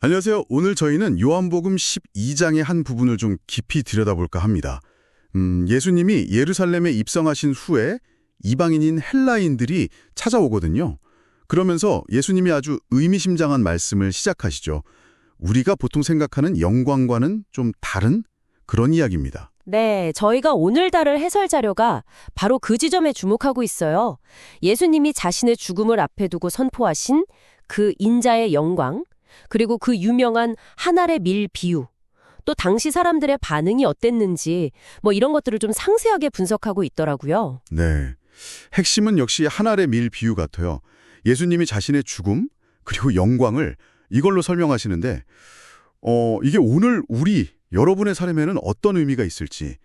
안녕하세요. 오늘 저희는 요한복음 12장의 한 부분을 좀 깊이 들여다볼까 합니다. 예수님이 예루살렘에 입성하신 후에 이방인인 헬라인들이 찾아오거든요. 그러면서 예수님이 아주 의미심장한 말씀을 시작하시죠. 우리가 보통 생각하는 영광과는 좀 다른 그런 이야기입니다. 네, 저희가 오늘 다룰 해설 자료가 바로 그 지점에 주목하고 있어요. 예수님이 자신의 죽음을 앞에 두고 선포하신 그 인자의 영광, 그리고 그 유명한 한 알의 밀 비유, 또 당시 사람들의 반응이 어땠는지 이런 것들을 좀 상세하게 분석하고 있더라고요. 네, 핵심은 역시 한 알의 밀 비유 같아요. 예수님이 자신의 죽음 그리고 영광을 이걸로 설명하시는데 이게 오늘 여러분의 삶에는 어떤 의미가 있을지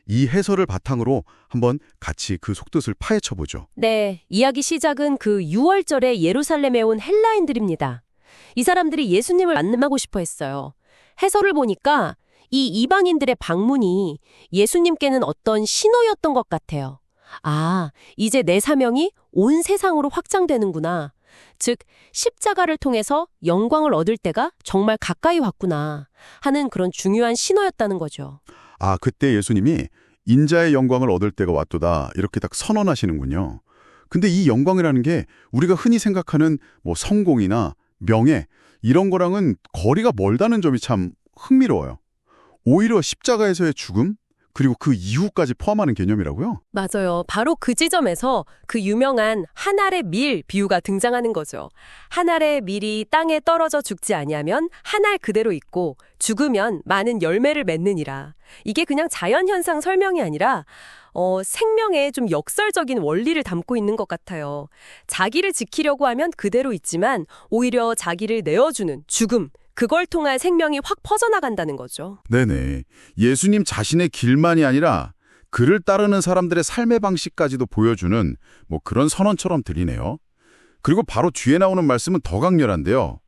이 해설을 바탕으로 한번 같이 그 속뜻을 파헤쳐보죠. 네, 이야기 시작은 그 6월절에 예루살렘에 온 헬라인들입니다. 이 사람들이 예수님을 만나고 싶어 했어요. 해설을 보니까 이 이방인들의 방문이 예수님께는 어떤 신호였던 것 같아요. 아, 이제 내 사명이 온 세상으로 확장되는구나. 즉, 십자가를 통해서 영광을 얻을 때가 정말 가까이 왔구나 하는 그런 중요한 신호였다는 거죠. 아, 그때 예수님이 인자의 영광을 얻을 때가 왔도다 이렇게 딱 선언하시는군요. 근데 이 영광이라는 게 우리가 흔히 생각하는 성공이나 명예 이런 거랑은 거리가 멀다는 점이 참 흥미로워요. 오히려 십자가에서의 죽음 그리고 그 이후까지 포함하는 개념이라고요? 맞아요. 바로 그 지점에서 그 유명한 한 알의 밀 비유가 등장하는 거죠. 한 알의 밀이 땅에 떨어져 죽지 아니하면 한 알 그대로 있고 죽으면 많은 열매를 맺느니라. 이게 그냥 자연현상 설명이 아니라 생명의 좀 역설적인 원리를 담고 있는 것 같아요. 자기를 지키려고 하면 그대로 있지만 오히려 자기를 내어주는 죽음, 그걸 통한 생명이 확 퍼져나간다는 거죠. 네네. 예수님 자신의 길만이 아니라 그를 따르는 사람들의 삶의 방식까지도 보여주는 그런 선언처럼 들리네요. 그리고 바로 뒤에 나오는 말씀은 더 강렬한데요.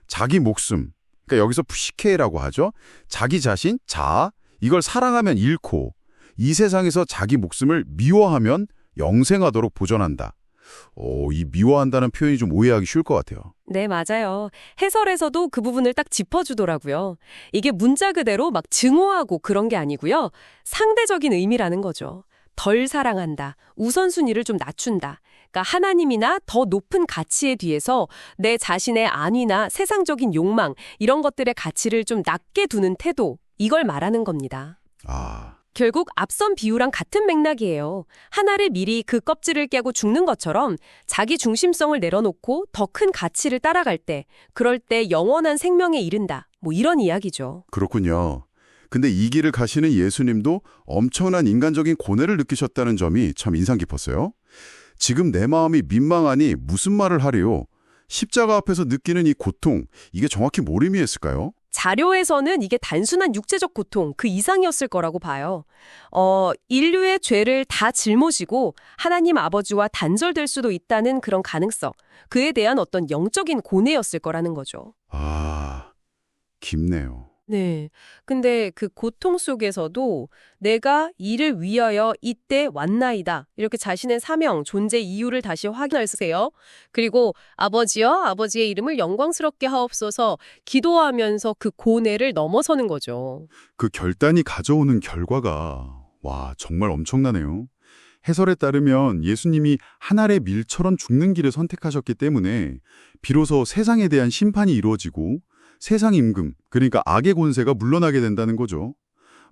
자기 목숨, 그러니까 여기서 푸시케라고 하죠. 자기 자신, 자아, 이걸 사랑하면 잃고 이 세상에서 자기 목숨을 미워하면 영생하도록 보존한다. 이 미워한다는 표현이 좀 오해하기 쉬울 것 같아요. 네, 맞아요. 해설에서도 그 부분을 딱 짚어주더라고요. 이게 문자 그대로 막 증오하고 그런 게 아니고요. 상대적인 의미라는 거죠. 덜 사랑한다, 우선순위를 좀 낮춘다. 그러니까 하나님이나 더 높은 가치에 뒤에서 내 자신의 안위나 세상적인 욕망, 이런 것들의 가치를 좀 낮게 두는 태도, 이걸 말하는 겁니다. 아, 결국 앞선 비유랑 같은 맥락이에요. 한 알의 밀이 그 껍질을 깨고 죽는 것처럼 자기 중심성을 내려놓고 더 큰 가치를 따라갈 때, 그럴 때 영원한 생명에 이른다. 이런 이야기죠. 그렇군요. 근데 이 길을 가시는 예수님도 엄청난 인간적인 고뇌를 느끼셨다는 점이 참 인상 깊었어요. 지금 내 마음이 민망하니 무슨 말을 하리요? 십자가 앞에서 느끼는 이 고통, 이게 정확히 뭘 의미했을까요? 자료에서는 이게 단순한 육체적 고통, 그 이상이었을 거라고 봐요. 인류의 죄를 다 짊어지고 하나님 아버지와 단절될 수도 있다는 그런 가능성, 그에 대한 어떤 영적인 고뇌였을 거라는 거죠. 아, 깊네요. 네. 근데 그 고통 속에서도 내가 이를 위하여 이때 왔나이다. 이렇게 자신의 사명, 존재 이유를 다시 확인하세요. 그리고 아버지여, 아버지의 이름을 영광스럽게 하옵소서 기도하면서 그 고뇌를 넘어서는 거죠. 그 결단이 가져오는 결과가 정말 엄청나네요. 해설에 따르면 예수님이 한 알의 밀처럼 죽는 길을 선택하셨기 때문에 비로소 세상에 대한 심판이 이루어지고 세상 임금, 그러니까 악의 권세가 물러나게 된다는 거죠.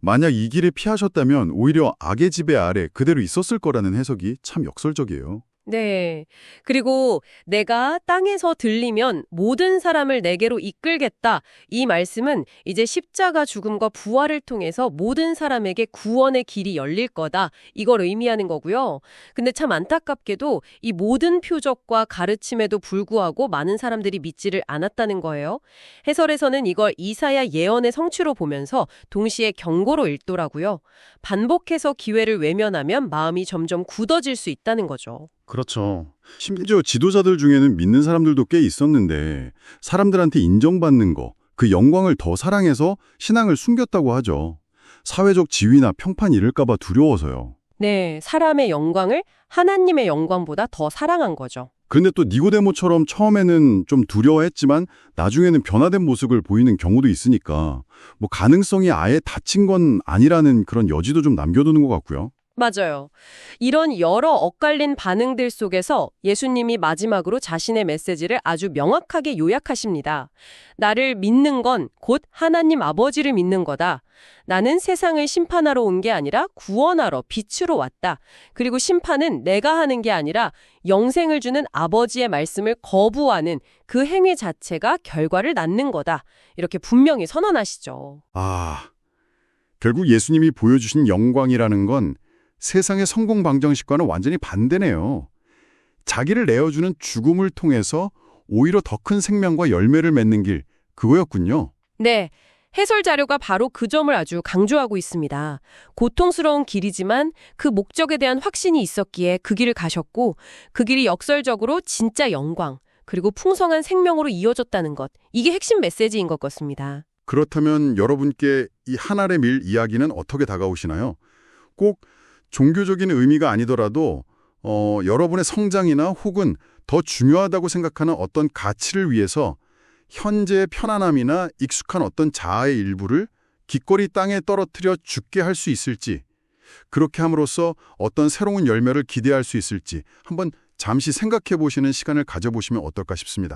만약 이 길을 피하셨다면 오히려 악의 지배 아래 그대로 있었을 거라는 해석이 참 역설적이에요. 네. 그리고 내가 땅에서 들리면 모든 사람을 내게로 이끌겠다. 이 말씀은 이제 십자가 죽음과 부활을 통해서 모든 사람에게 구원의 길이 열릴 거다. 이걸 의미하는 거고요. 근데 참 안타깝게도 이 모든 표적과 가르침에도 불구하고 많은 사람들이 믿지를 않았다는 거예요. 해설에서는 이걸 이사야 예언의 성취로 보면서 동시에 경고로 읽더라고요. 반복해서 기회를 외면하면 마음이 점점 굳어질 수 있다는 거죠. 그렇죠. 심지어 지도자들 중에는 믿는 사람들도 꽤 있었는데 사람들한테 인정받는 거, 그 영광을 더 사랑해서 신앙을 숨겼다고 하죠. 사회적 지위나 평판 잃을까 봐 두려워서요. 네, 사람의 영광을 하나님의 영광보다 더 사랑한 거죠. 그런데 또 니고데모처럼 처음에는 좀 두려워했지만 나중에는 변화된 모습을 보이는 경우도 있으니까 뭐 가능성이 아예 닫힌 건 아니라는 그런 여지도 좀 남겨두는 것 같고요. 맞아요. 이런 여러 엇갈린 반응들 속에서 예수님이 마지막으로 자신의 메시지를 아주 명확하게 요약하십니다. 나를 믿는 건 곧 하나님 아버지를 믿는 거다. 나는 세상을 심판하러 온 게 아니라 구원하러 빛으로 왔다. 그리고 심판은 내가 하는 게 아니라 영생을 주는 아버지의 말씀을 거부하는 그 행위 자체가 결과를 낳는 거다. 이렇게 분명히 선언하시죠. 아, 결국 예수님이 보여주신 영광이라는 건 세상의 성공 방정식과는 완전히 반대네요. 자기를 내어주는 죽음을 통해서 오히려 더 큰 생명과 열매를 맺는 길, 그거였군요. 네. 해설 자료가 바로 그 점을 아주 강조하고 있습니다. 고통스러운 길이지만 그 목적에 대한 확신이 있었기에 그 길을 가셨고 그 길이 역설적으로 진짜 영광 그리고 풍성한 생명으로 이어졌다는 것. 이게 핵심 메시지인 것 같습니다. 그렇다면 여러분께 이 한 알의 밀 이야기는 어떻게 다가오시나요? 꼭 종교적인 의미가 아니더라도 여러분의 성장이나 혹은 더 중요하다고 생각하는 어떤 가치를 위해서 현재의 편안함이나 익숙한 어떤 자아의 일부를 기꺼이 땅에 떨어뜨려 죽게 할 수 있을지, 그렇게 함으로써 어떤 새로운 열매를 기대할 수 있을지 한번 잠시 생각해 보시는 시간을 가져보시면 어떨까 싶습니다.